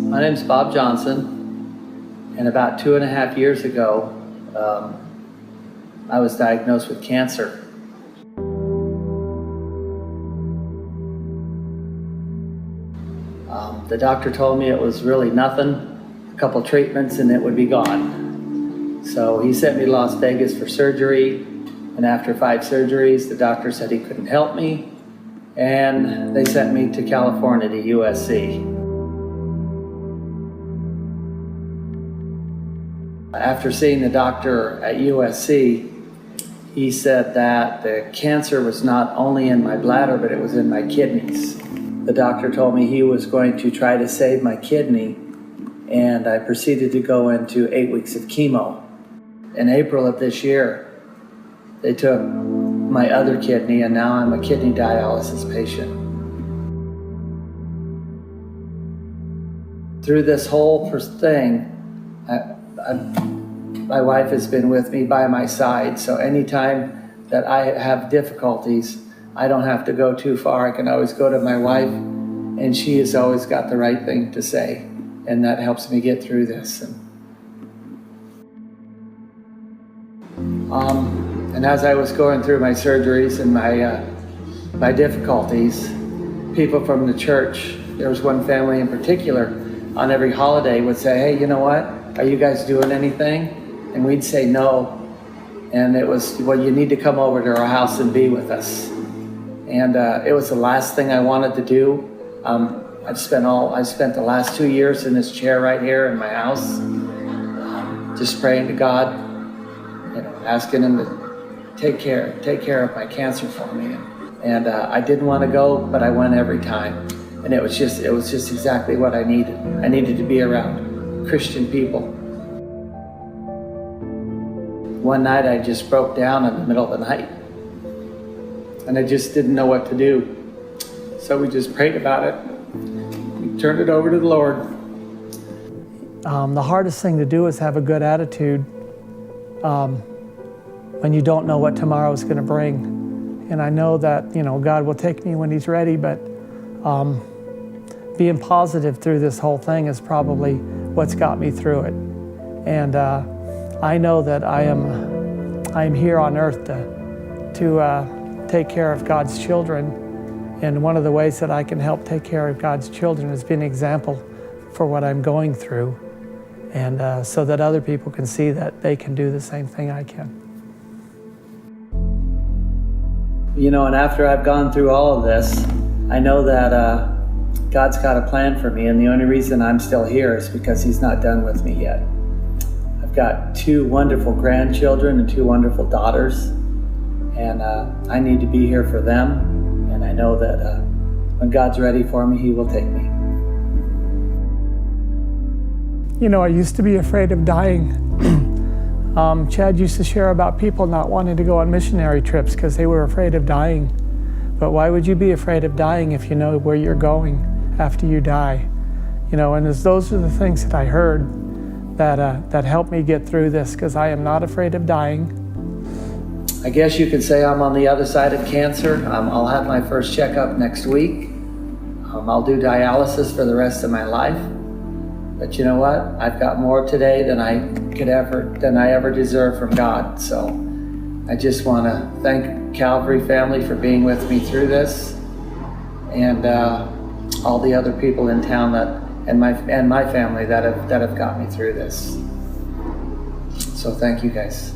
My name's Bob Johnson, and about 2.5 years ago, I was diagnosed with cancer. The doctor told me it was really nothing, a couple treatments and it would be gone. So he sent me to Las Vegas for surgery, and after 5 surgeries, the doctor said he couldn't help me, and they sent me to California to USC. After seeing the doctor at USC, he said that the cancer was not only in my bladder, but it was in my kidneys. The doctor told me he was going to try to save my kidney, and I proceeded to go into 8 weeks of chemo. In April of this year, they took my other kidney, and now I'm a kidney dialysis patient. Through this whole thing, my wife has been with me by my side, so anytime that I have difficulties, I don't have to go too far. I can always go to my wife, and she has always got the right thing to say, and that helps me get through this. And as I was going through my surgeries and my difficulties, people from the church, there was one family in particular, on every holiday would say, "Hey, you know what? Are you guys doing anything?" And we'd say no. And it was, "Well, you need to come over to our house and be with us." And it was the last thing I wanted to do. I've spent the last 2 years in this chair right here in my house, just praying to God, asking Him to take care of my cancer for me. And I didn't want to go, but I went every time. And it was just exactly what I needed. I needed to be around Christian people. One night I just broke down in the middle of the night, and I just didn't know what to do. So we just prayed about it. We turned it over to the Lord. The hardest thing to do is have a good attitude when you don't know what tomorrow is going to bring. And I know that, God will take me when He's ready, but being positive through this whole thing is probably what's got me through it. And I know that I am here on earth to take care of God's children. And one of the ways that I can help take care of God's children is be an example for what I'm going through, and so that other people can see that they can do the same thing I can. And after I've gone through all of this, I know that God's got a plan for me, and the only reason I'm still here is because He's not done with me yet. I've got 2 wonderful grandchildren and 2 wonderful daughters, and I need to be here for them. And I know that when God's ready for me, He will take me. I used to be afraid of dying. Chad used to share about people not wanting to go on missionary trips because they were afraid of dying. But why would you be afraid of dying if you know where you're going after you die? And those are the things that I heard that helped me get through this, because I am not afraid of dying. I guess you could say I'm on the other side of cancer. I'll have my first checkup next week. I'll do dialysis for the rest of my life. But you know what? I've got more today than I ever deserve from God. So I just want to thank Calvary family for being with me through this, and all the other people in town and my family that have got me through this. So thank you guys.